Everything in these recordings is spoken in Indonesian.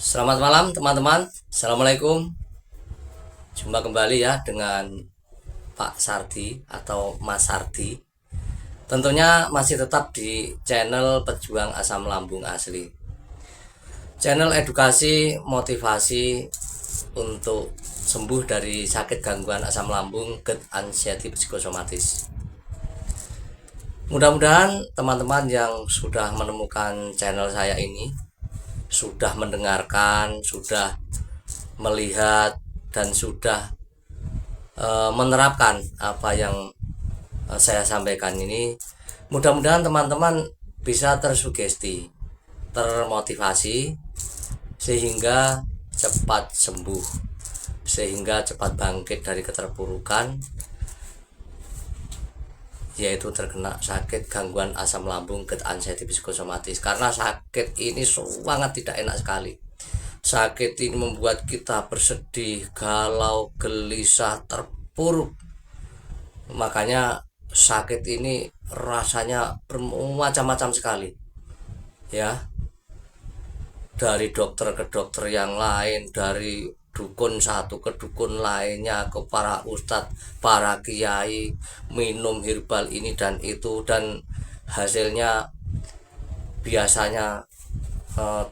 Selamat malam teman-teman. Assalamualaikum. Jumpa kembali ya dengan Pak Sardi atau Mas Sardi. Tentunya masih tetap di channel Pejuang Asam Lambung Asli. Channel edukasi motivasi untuk sembuh dari sakit gangguan asam lambung, GERD, anxiety psikosomatis. Mudah-mudahan teman-teman yang sudah menemukan channel saya ini sudah mendengarkan, sudah melihat dan sudah menerapkan apa yang saya sampaikan ini. Mudah-mudahan teman-teman bisa tersugesti, termotivasi sehingga cepat sembuh, sehingga cepat bangkit dari keterpurukan, yaitu terkena sakit gangguan asam lambung, GERD, anxiety psikosomatis. Karena sakit ini sangat tidak enak sekali. Sakit ini membuat kita bersedih, galau, gelisah, terpuruk. Makanya sakit ini rasanya bermacam-macam sekali. Ya, dari dokter ke dokter yang lain, dari dukun satu ke dukun lainnya, ke para ustadz, para kiai, minum herbal ini dan itu, dan hasilnya biasanya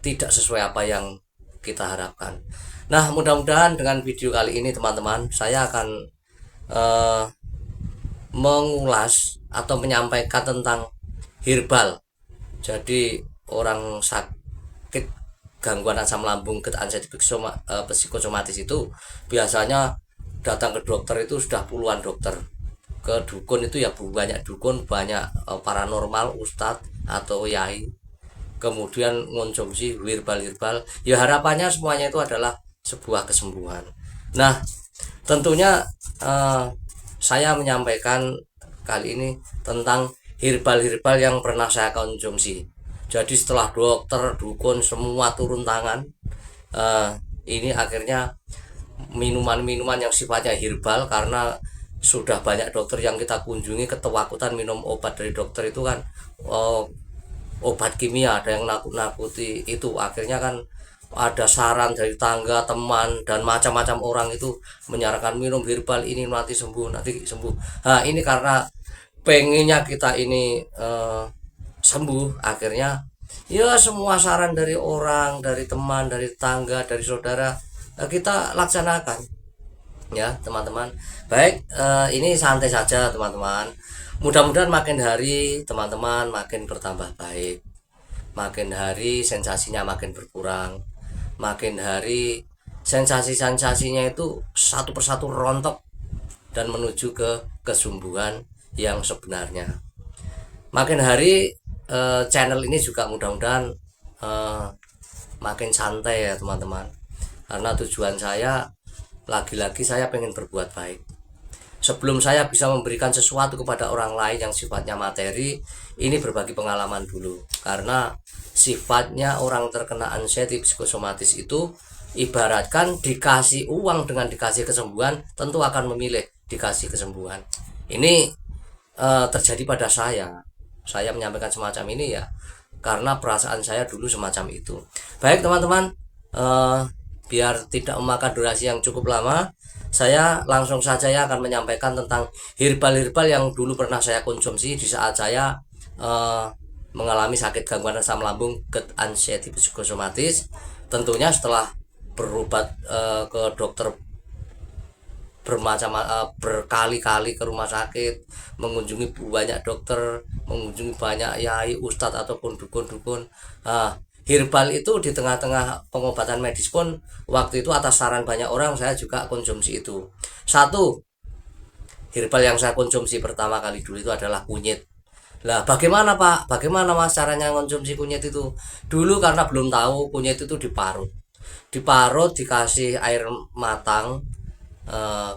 tidak sesuai apa yang kita harapkan. Nah, mudah-mudahan dengan video kali ini teman-teman, saya akan mengulas atau menyampaikan tentang herbal. Jadi orang sakit gangguan asam lambung, GERD, anxiety psikosomatis itu biasanya datang ke dokter itu sudah puluhan dokter. Ke dukun itu ya banyak dukun, banyak paranormal, ustadz atau yai. Kemudian mengonsumsi herbal, ya harapannya semuanya itu adalah sebuah kesembuhan. Nah, tentunya saya menyampaikan kali ini tentang herbal yang pernah saya konsumsi. Jadi setelah dokter, dukun semua turun tangan, ini akhirnya minuman-minuman yang sifatnya herbal, karena sudah banyak dokter yang kita kunjungi ketakutan minum obat dari dokter itu kan obat kimia, ada yang nakut-nakuti itu. Akhirnya kan ada saran dari tangga, teman, dan macam-macam orang itu menyarankan minum herbal ini nanti sembuh, nanti sembuh. Nah, ini karena pengennya kita ini sembuh, akhirnya ya semua saran dari orang, dari teman, dari tangga, dari saudara kita laksanakan ya teman-teman. Baik, ini santai saja teman-teman. Mudah-mudahan makin hari teman-teman makin bertambah baik, makin hari sensasinya makin berkurang, makin hari sensasi-sensasinya itu satu persatu rontok dan menuju ke kesembuhan yang sebenarnya. Makin hari channel ini juga mudah-mudahan makin santai ya teman-teman, karena tujuan saya lagi-lagi saya pengen berbuat baik. Sebelum saya bisa memberikan sesuatu kepada orang lain yang sifatnya materi, ini berbagi pengalaman dulu. Karena sifatnya orang terkena anxiety psikosomatis itu ibaratkan dikasih uang dengan dikasih kesembuhan, tentu akan memilih dikasih kesembuhan. Ini terjadi pada saya. Saya menyampaikan semacam ini ya karena perasaan saya dulu semacam itu. Baik teman-teman, biar tidak memakan durasi yang cukup lama, saya langsung saja ya akan menyampaikan tentang herbal yang dulu pernah saya konsumsi di saat saya mengalami sakit gangguan asam lambung, GERD, anxiety psikosomatis. Tentunya setelah berobat ke dokter berkali-kali, ke rumah sakit, mengunjungi banyak dokter, mengunjungi banyak yai, ustadz ataupun dukun-dukun. Herbal itu di tengah-tengah pengobatan medis pun waktu itu atas saran banyak orang saya juga konsumsi itu. Satu, herbal yang saya konsumsi pertama kali dulu itu adalah kunyit. Lah bagaimana Pak? Bagaimana Mas caranya konsumsi kunyit itu? Dulu karena belum tahu, kunyit itu diparut. Diparut, dikasih air matang,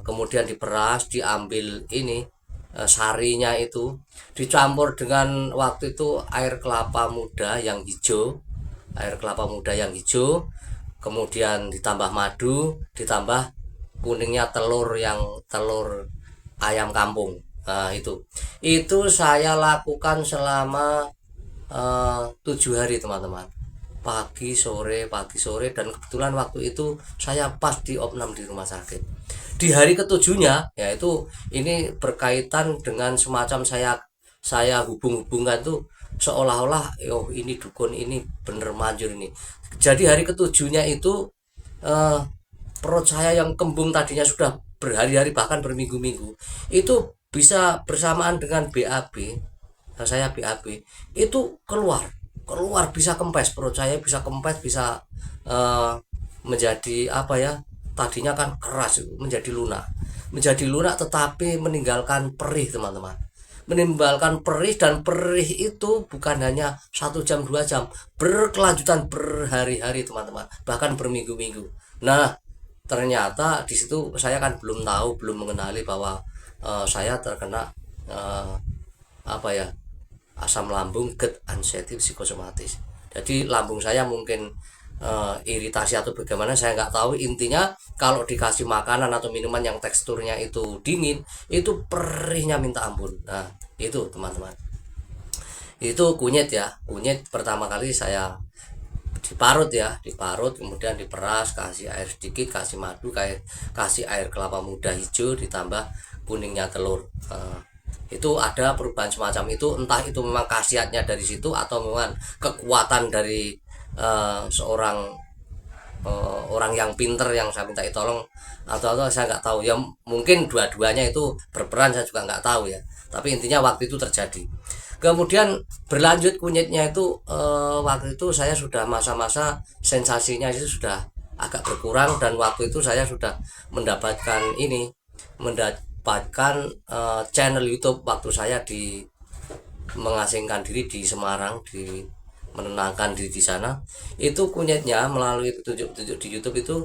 kemudian diperas, diambil ini sarinya itu, dicampur dengan waktu itu air kelapa muda yang hijau, kemudian ditambah madu, ditambah kuningnya telur ayam kampung. Nah, itu saya lakukan selama 7 hari teman-teman. pagi sore, dan kebetulan waktu itu saya pas di opnam di rumah sakit. Di hari ketujuhnya, yaitu ini berkaitan dengan semacam saya hubung-hubungkan tuh seolah-olah yo ini dukun ini bener manjur ini. Jadi hari ketujuhnya itu eh, perut saya yang kembung tadinya sudah berhari-hari bahkan berminggu-minggu itu bisa bersamaan dengan BAB. Saya BAB itu keluar keluar bisa kempes, perut saya bisa kempes, bisa eh, menjadi apa ya, tadinya kan keras menjadi lunak tetapi meninggalkan perih teman-teman, meninggalkan perih, dan perih itu bukan hanya 1 jam 2 jam, berkelanjutan berhari-hari teman-teman, bahkan berminggu-minggu. Nah, ternyata di situ saya kan belum tahu, belum mengenali bahwa saya terkena eh, apa ya, asam lambung GERD anxiety psikosomatis. Jadi lambung saya mungkin iritasi atau bagaimana saya nggak tahu. Intinya kalau dikasih makanan atau minuman yang teksturnya itu dingin, itu perihnya minta ampun. Nah itu teman-teman, itu kunyit ya, kunyit pertama kali saya diparut ya, diparut kemudian diperas, kasih air sedikit, kasih madu, kasih air kelapa muda hijau, ditambah kuningnya telur. Itu ada perubahan semacam itu, entah itu memang khasiatnya dari situ atau memang kekuatan dari seorang orang yang pinter yang saya minta tolong, atau saya nggak tahu ya, mungkin dua-duanya itu berperan, saya juga nggak tahu ya, tapi intinya waktu itu terjadi. Kemudian berlanjut kunyitnya itu waktu itu saya sudah masa-masa sensasinya itu sudah agak berkurang, dan waktu itu saya sudah mendapatkan channel YouTube waktu saya mengasingkan diri di Semarang, menenangkan diri di sana. Itu kunyitnya melalui petunjuk-petunjuk di YouTube itu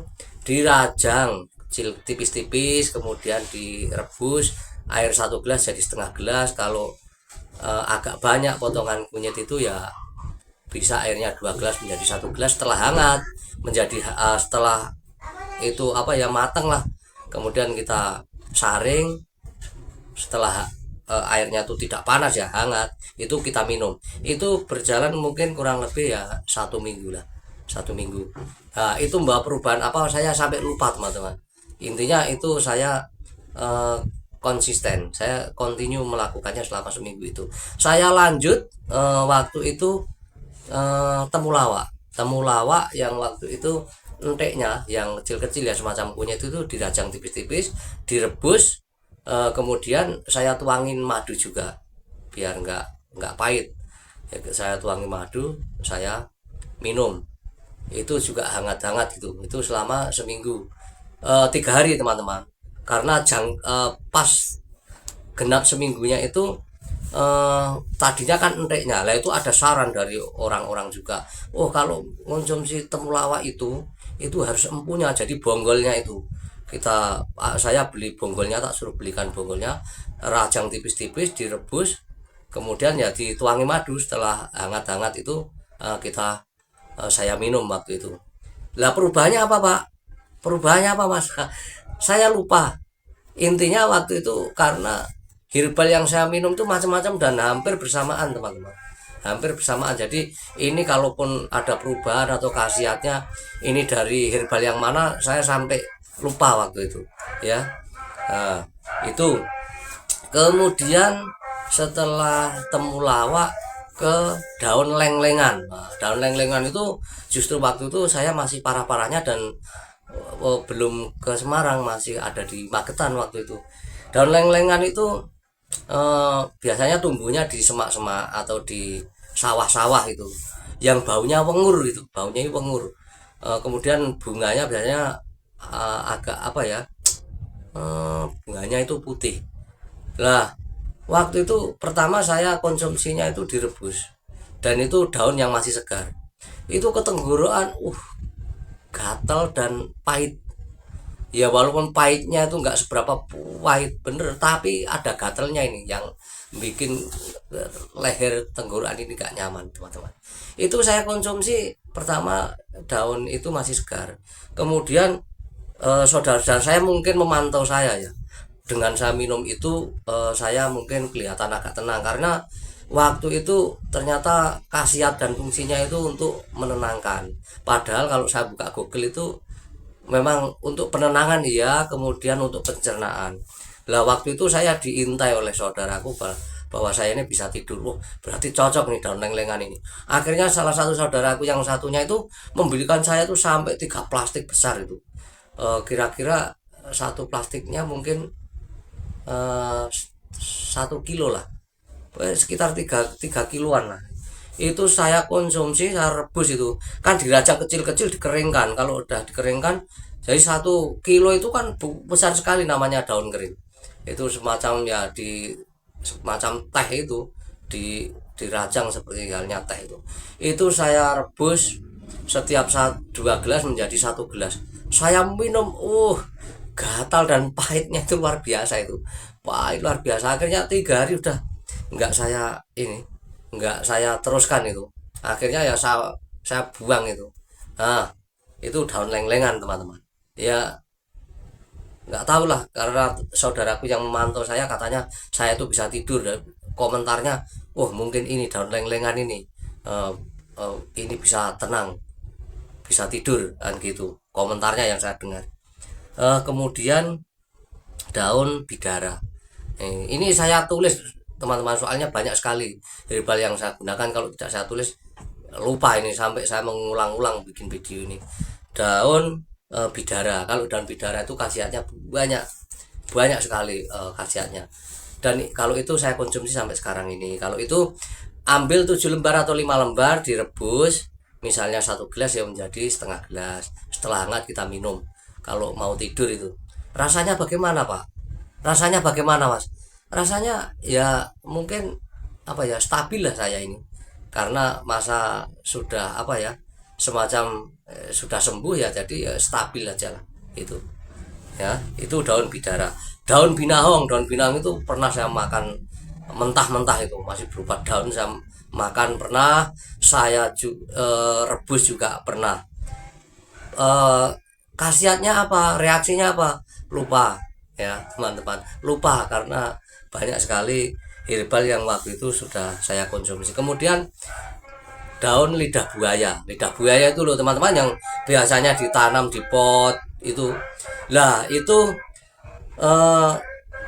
dirajang kecil tipis-tipis, kemudian direbus air 1 gelas jadi setengah gelas. Kalau agak banyak potongan kunyit itu ya bisa airnya 2 gelas menjadi 1 gelas. Setelah hangat menjadi setelah itu apa ya, mateng lah, kemudian kita saring. Setelah airnya itu tidak panas ya, hangat, itu kita minum. Itu berjalan mungkin kurang lebih ya 1 minggu lah, 1 minggu. Nah itu membawa perubahan apa saya sampai lupa teman-teman. Intinya itu saya eh, konsisten, saya continue melakukannya selama seminggu itu. Saya lanjut waktu itu temulawak yang waktu itu enteknya yang kecil-kecil ya, semacam kunyit itu dirajang tipis-tipis, direbus, kemudian saya tuangin madu juga biar nggak pahit ya, saya tuangin madu, saya minum. Itu juga hangat-hangat itu selama seminggu, 3 hari teman-teman, karena pas genap seminggunya itu tadinya kan enteknya lah, itu ada saran dari orang-orang juga, oh kalau konsumsi temulawak itu harus empunya, jadi bonggolnya itu saya beli bonggolnya, tak suruh belikan bonggolnya, rajang tipis-tipis, direbus, kemudian ya dituangi madu. Setelah hangat-hangat itu saya minum waktu itu. Lah perubahannya apa pak? Perubahannya apa mas? Saya lupa. Intinya waktu itu karena herbal yang saya minum itu macam-macam dan hampir bersamaan teman-teman, hampir bersamaan. Jadi ini kalaupun ada perubahan atau khasiatnya ini dari herbal yang mana saya sampai lupa waktu itu ya. Nah, itu kemudian setelah temulawak ke daun lenglengan. Nah, daun lenglengan itu justru waktu itu saya masih parah-parahnya, dan belum ke Semarang, masih ada di Magetan waktu itu. Daun lenglengan itu biasanya tumbuhnya di semak-semak atau di sawah-sawah itu, yang baunya wengur, itu baunya wengur. Kemudian bunganya biasanya agak apa ya, bunganya itu putih. Lah waktu itu pertama saya konsumsinya itu direbus, dan itu daun yang masih segar. Itu ketenggorokan gatal dan pahit ya, walaupun pahitnya itu nggak seberapa pahit bener, tapi ada gatalnya ini yang bikin leher tenggorokan ini nggak nyaman teman-teman. Itu saya konsumsi pertama daun itu masih segar, kemudian saudara-saudara saya mungkin memantau saya ya, dengan saya minum itu saya mungkin kelihatan agak tenang, karena waktu itu ternyata khasiat dan fungsinya itu untuk menenangkan. Padahal kalau saya buka Google itu memang untuk penenangan iya, kemudian untuk pencernaan. Lah waktu itu saya diintai oleh saudaraku bahwa saya ini bisa tidur. Wah, berarti cocok nih daun leng-lengan ini. Akhirnya salah satu saudaraku yang satunya itu membelikan saya tuh sampai 3 plastik besar itu. Kira-kira satu plastiknya mungkin 1 kilo lah. Sekitar tiga kiloan lah. Itu saya konsumsi, saya rebus itu. Kan dirajang kecil-kecil dikeringkan. Kalau udah dikeringkan jadi 1 kilo itu kan besar sekali namanya daun kering. Itu semacam ya di semacam teh itu dirajang seperti halnya teh itu. Itu saya rebus setiap 2 gelas menjadi 1 gelas. Saya minum, gatal dan pahitnya itu luar biasa itu. Pahit luar biasa. Akhirnya 3 hari udah nggak saya ini, nggak saya teruskan itu. Akhirnya ya saya buang itu. Nah, itu daun leng-lengan teman-teman. Ya nggak tahu lah karena saudaraku yang memantau saya katanya saya tuh bisa tidur dan komentarnya, wah mungkin ini daun leng-lengan ini eh, ini bisa tenang, bisa tidur kan gitu komentarnya yang saya dengar. Kemudian daun bidara. Ini saya tulis teman-teman soalnya banyak sekali herbal yang saya gunakan, kalau tidak saya tulis lupa ini sampai saya mengulang-ulang bikin video ini. Daun bidara. Kalau daun bidara itu khasiatnya banyak banyak sekali khasiatnya. Dan kalau itu saya konsumsi sampai sekarang ini. Kalau itu ambil 7 lembar atau 5 lembar direbus, misalnya 1 gelas ya menjadi setengah gelas. Setelah hangat kita minum. Kalau mau tidur itu. Rasanya bagaimana, Pak? Rasanya bagaimana, Mas? Rasanya ya mungkin apa ya, stabil lah saya ini. Karena masa sudah apa ya, semacam sudah sembuh ya, jadi ya stabil aja lah itu. Ya, itu daun bidara. Daun binahong itu pernah saya makan mentah-mentah, itu masih berupa daun saya makan pernah, saya rebus juga pernah. eh, Khasiatnya apa, reaksinya apa, lupa ya teman-teman, lupa karena banyak sekali herbal yang waktu itu sudah saya konsumsi. Kemudian daun lidah buaya itu loh teman-teman, yang biasanya ditanam di pot itu. Lah itu eh,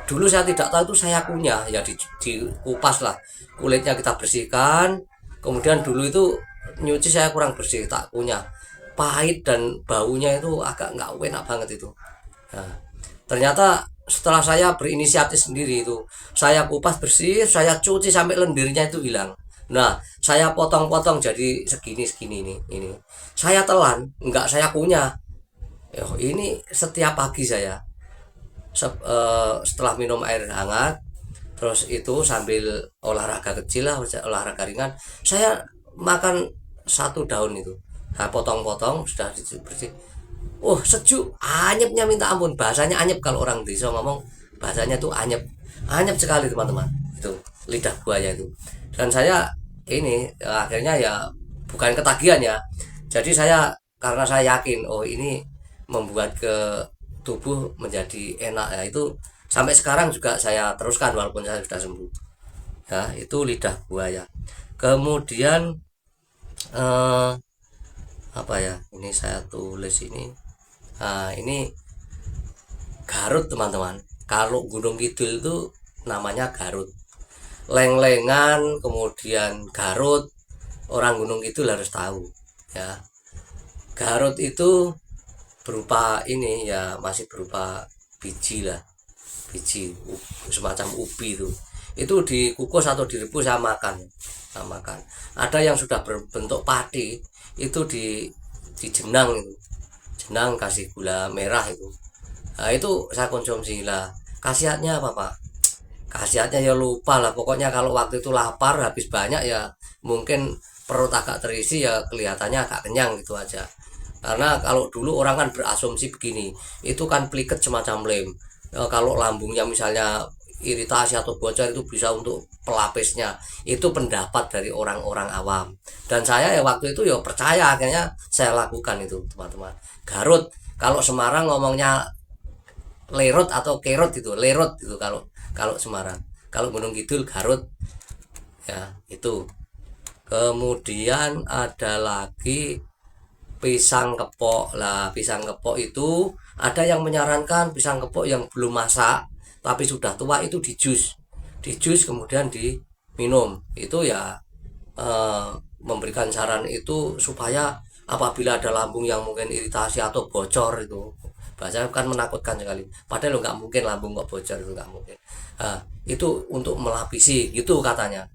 dulu saya tidak tahu itu saya kunyah ya, dikupas lah kulitnya, kita bersihkan. Kemudian dulu itu nyuci saya kurang bersih, tak kunyah, pahit dan baunya itu agak nggak enak banget itu. Nah, ternyata setelah saya berinisiatif sendiri itu, saya kupas bersih, saya cuci sampai lendirnya itu hilang. Nah, saya potong-potong jadi segini-segini ini. Saya telan, nggak saya kunyah. Ini setiap pagi saya setelah minum air hangat, terus itu sambil olahraga kecil lah, olahraga ringan, saya makan 1 daun itu. Saya potong-potong sudah bersih. Sejuk, anyepnya minta ampun. Bahasanya anyep, kalau orang desa ngomong bahasanya tuh anyep. Anyep sekali teman-teman. Itu lidah buaya itu. Dan saya ini akhirnya ya bukan ketagihan ya. Jadi saya, karena saya yakin ini membuat ke tubuh menjadi enak ya, itu sampai sekarang juga saya teruskan walaupun saya sudah sembuh. Ya, itu lidah buaya. Kemudian eh, apa ya? Ini saya tulis ini. Nah, ini Garut teman-teman. Kalau Gunung Kidul itu namanya Garut. Leng-lengan, kemudian Garut. Orang Gunung Kidul harus tahu ya. Garut itu berupa ini ya, masih berupa biji lah. Biji semacam ubi itu dikukus atau direbus, saya makan. Ada yang sudah berbentuk padi, itu dijenang itu, jenang kasih gula merah itu. Nah, itu saya konsumsi lah. Khasiatnya apa, Pak? Khasiatnya ya lupa lah, pokoknya kalau waktu itu lapar habis banyak ya mungkin perut agak terisi ya, kelihatannya agak kenyang gitu aja. Karena kalau dulu orang kan berasumsi begini, itu kan pliket semacam lem. Kalau lambungnya misalnya iritasi atau bocor itu bisa untuk pelapisnya. Itu pendapat dari orang-orang awam. Dan saya ya waktu itu ya percaya, akhirnya saya lakukan itu teman-teman. Garut, kalau Semarang ngomongnya lerot atau kerot itu, lerot itu kalau kalau Semarang. Kalau Gunung Kidul Garut. ya itu. Kemudian ada lagi pisang kepok. Lah, pisang kepok itu ada yang menyarankan pisang kepok yang belum masak tapi sudah tua itu di jus. Di jus kemudian diminum. Itu ya eh, memberikan saran itu supaya apabila ada lambung yang mungkin iritasi atau bocor itu bahasa kan menakutkan sekali, padahal nggak mungkin lambung kok bocor, itu nggak mungkin. Nah, itu untuk melapisi gitu katanya.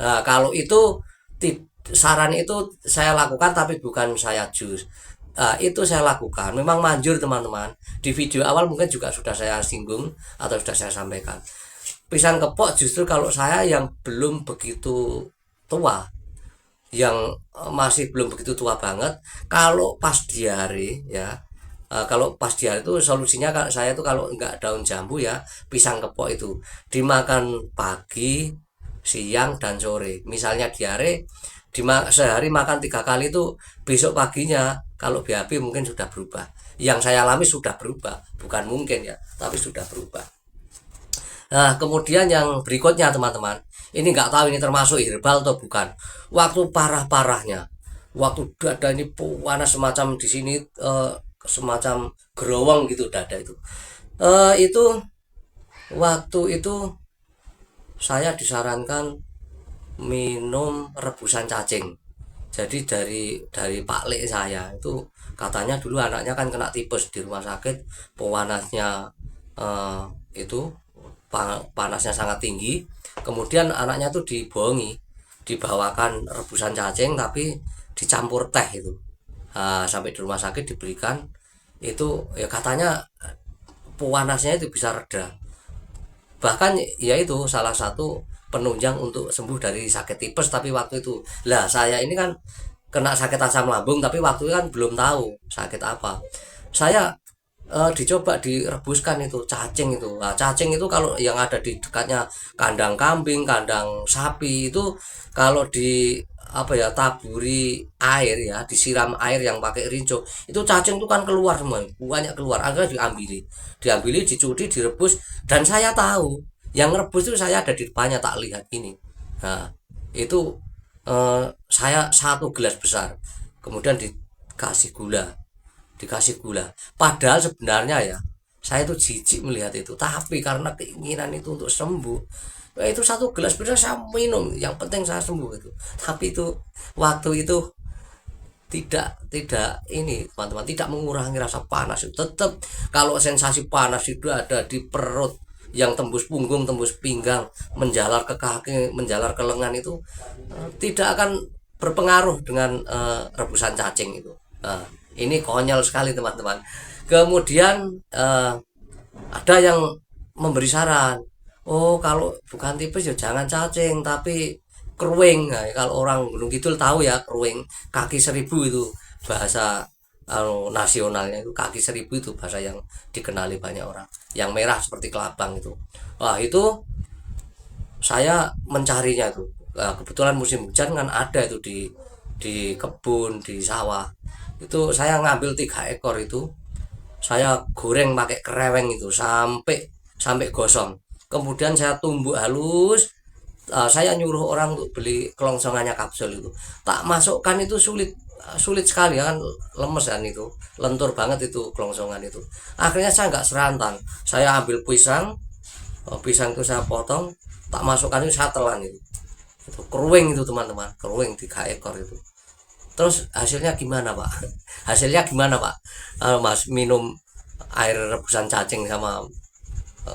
Nah, kalau itu saran itu saya lakukan tapi bukan saya jus. Nah, itu saya lakukan memang manjur teman-teman, di video awal mungkin juga sudah saya singgung atau sudah saya sampaikan. Pisang kepok justru kalau saya yang belum begitu tua, yang masih belum begitu tua banget, kalau pas diare ya, kalau pas diare itu solusinya saya tuh kalau nggak daun jambu ya pisang kepok itu dimakan pagi, siang dan sore. Misalnya diare sehari makan 3 kali itu besok paginya kalau BAB mungkin sudah berubah. Yang saya alami sudah berubah, bukan mungkin ya, tapi sudah berubah. Nah, kemudian yang berikutnya teman-teman, ini nggak tahu ini termasuk herbal atau bukan. Waktu parah-parahnya, waktu dada ini panas semacam di sini, semacam gerowong gitu dada itu. Itu waktu itu saya disarankan minum rebusan cacing. Jadi dari Pak Lek saya itu katanya dulu anaknya kan kena tipes di rumah sakit, pewanasnya eh, itu panasnya sangat tinggi. Kemudian anaknya tuh dibohongi, dibawakan rebusan cacing tapi dicampur teh itu. Nah, sampai di rumah sakit diberikan itu ya katanya pewanasnya itu bisa reda. Bahkan ya itu salah satu penunjang untuk sembuh dari sakit tipes. Tapi waktu itu lah saya ini kan kena sakit asam lambung tapi waktu itu kan belum tahu sakit apa. Saya dicoba direbuskan itu cacing itu. Nah, cacing itu kalau yang ada di dekatnya kandang kambing, kandang sapi itu kalau di apa ya taburi air ya, disiram air yang pakai rinso, itu cacing itu kan keluar semua, banyak keluar. Akhirnya diambili, dicuci, direbus, dan saya tahu yang rebus itu saya ada di depannya tak lihat ini. Nah, itu saya 1 gelas besar, kemudian dikasih gula. Padahal sebenarnya ya saya itu jijik melihat itu, tapi karena keinginan itu untuk sembuh, ya itu 1 gelas bisa saya minum, yang penting saya sembuh itu. Tapi itu waktu itu tidak ini teman-teman, tidak mengurangi rasa panas itu tetap. Kalau sensasi panas itu ada di perut yang tembus punggung, tembus pinggang, menjalar ke kaki, menjalar ke lengan itu tidak akan berpengaruh dengan rebusan cacing itu. Ini konyol sekali teman-teman. Kemudian ada yang memberi saran, oh kalau bukan tipes ya jangan cacing tapi keruing. Nah, kalau orang Gunung Kidul tahu ya keruing, kaki 1.000 itu bahasa nasionalnya, itu kaki 1.000 itu bahasa yang dikenali banyak orang, yang merah seperti kelabang itu. Wah, itu saya mencarinya itu. Nah, kebetulan musim hujan kan ada itu di kebun, di sawah. Itu saya ngambil 3 ekor itu, saya goreng pakai kereweng itu sampai sampai gosong. Kemudian saya tumbuk halus. Saya nyuruh orang untuk beli kelongsongannya kapsul itu. Tak masukkan itu sulit, sulit sekali ya kan, lemes kan itu, lentur banget itu kelongsongan itu. Akhirnya saya nggak serantan. Saya ambil pisang, pisang itu saya potong, tak masukkan itu saya telan itu. Itu keruing itu teman-teman, keruing 3 ekor itu. Terus hasilnya gimana pak? Hasilnya gimana pak? Mas minum air rebusan cacing sama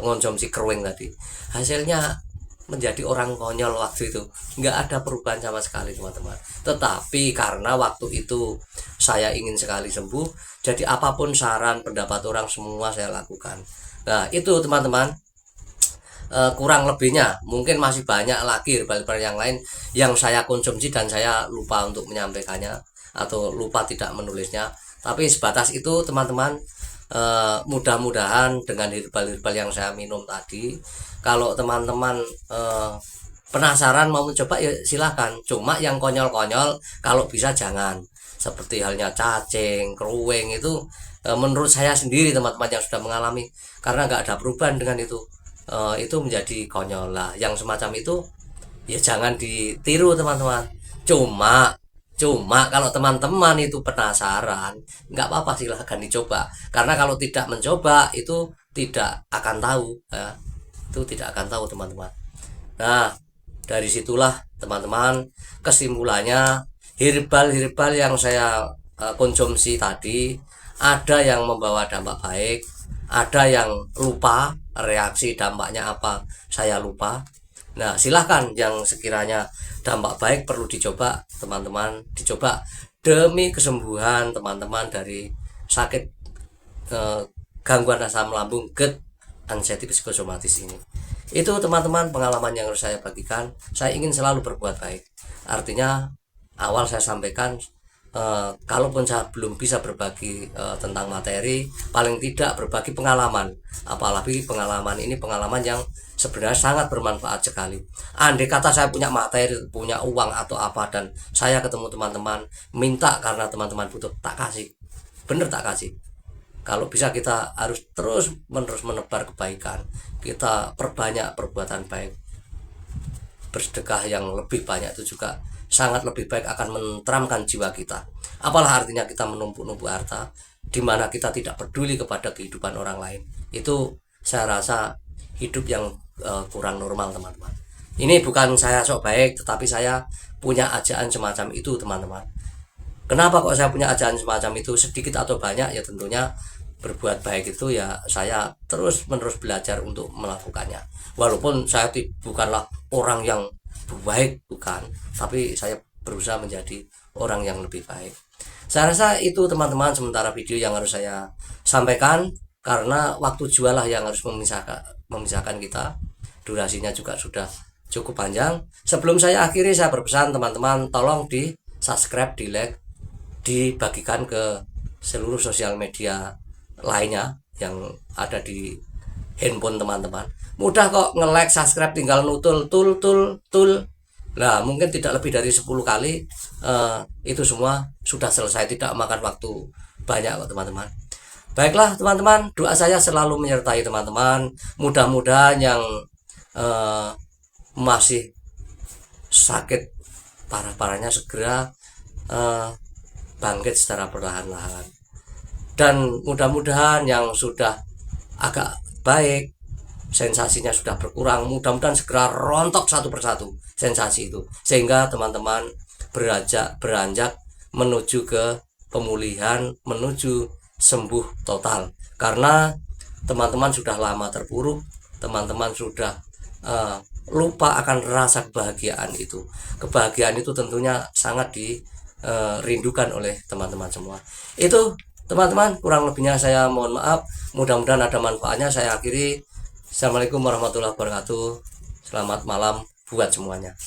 ngonsumsi keruing tadi, hasilnya menjadi orang konyol waktu itu, nggak ada perubahan sama sekali teman-teman. Tetapi karena waktu itu saya ingin sekali sembuh, jadi apapun saran pendapat orang semua saya lakukan. Nah itu teman-teman, kurang lebihnya mungkin masih banyak lagi herbal-herbal yang lain yang saya konsumsi dan saya lupa untuk menyampaikannya atau lupa tidak menulisnya. Tapi sebatas itu teman-teman. Mudah-mudahan dengan herbal-herbal yang saya minum tadi, kalau teman-teman penasaran mau mencoba ya silahkan. Cuma yang konyol-konyol kalau bisa jangan, seperti halnya cacing, keruing itu menurut saya sendiri teman-teman yang sudah mengalami, karena nggak ada perubahan dengan itu menjadi konyol lah. Yang semacam itu ya jangan ditiru teman-teman. Cuma kalau teman-teman itu penasaran, nggak apa-apa, silahkan dicoba. Karena kalau tidak mencoba itu tidak akan tahu, ya. Itu tidak akan tahu teman-teman. Nah, dari situlah teman-teman kesimpulannya, herbal-herbal yang saya konsumsi tadi ada yang membawa dampak baik, ada yang lupa, reaksi dampaknya apa saya lupa. Nah, silahkan yang sekiranya dampak baik perlu dicoba teman-teman, dicoba demi kesembuhan teman-teman dari sakit eh, gangguan asam lambung, GERD, anxiety psikosomatis ini. Itu teman-teman pengalaman yang harus saya bagikan. Saya ingin selalu berbuat baik. Artinya awal saya sampaikan, kalaupun saya belum bisa berbagi tentang materi, paling tidak berbagi pengalaman. Apalagi pengalaman ini pengalaman yang sebenarnya sangat bermanfaat sekali. Andai kata saya punya materi, punya uang atau apa, dan saya ketemu teman-teman minta karena teman-teman butuh, tak kasih. Bener tak kasih. Kalau bisa kita harus terus menerus menebar kebaikan, kita perbanyak perbuatan baik, bersedekah yang lebih banyak itu juga sangat lebih baik, akan menenteramkan jiwa kita. Apalah artinya kita menumpuk-numpuk harta di mana kita tidak peduli kepada kehidupan orang lain. Itu saya rasa hidup yang kurang normal teman-teman. Ini bukan saya sok baik, tetapi saya punya ajaan semacam itu teman-teman. Kenapa kok saya punya ajaan semacam itu, sedikit atau banyak ya tentunya berbuat baik itu ya saya terus menerus belajar untuk melakukannya. Walaupun saya bukanlah orang yang baik, bukan, tapi saya berusaha menjadi orang yang lebih baik. Saya rasa itu teman-teman sementara video yang harus saya sampaikan, karena waktu jualah yang harus memisahkan kita. Durasinya juga sudah cukup panjang. Sebelum saya akhiri, saya berpesan teman-teman, tolong di subscribe, di like, dibagikan ke seluruh sosial media lainnya yang ada di handphone teman-teman. Mudah kok, nge-like, subscribe, tinggal nutul tul. Nah, mungkin tidak lebih dari 10 kali itu semua sudah selesai, tidak makan waktu banyak kok teman-teman. Baiklah teman-teman, doa saya selalu menyertai teman-teman. Mudah-mudahan yang masih sakit parah-parahnya segera bangkit secara perlahan-lahan, dan mudah-mudahan yang sudah agak baik, sensasinya sudah berkurang, mudah-mudahan segera rontok satu persatu sensasi itu, sehingga teman-teman beranjak menuju ke pemulihan, menuju sembuh total. Karena teman-teman sudah lama terpuruk, teman-teman sudah lupa akan rasa kebahagiaan itu. Kebahagiaan itu tentunya sangat dirindukan oleh teman-teman semua. Itu teman-teman, kurang lebihnya saya mohon maaf. Mudah-mudahan ada manfaatnya. Saya akhiri. Assalamualaikum warahmatullahi wabarakatuh. Selamat malam buat semuanya.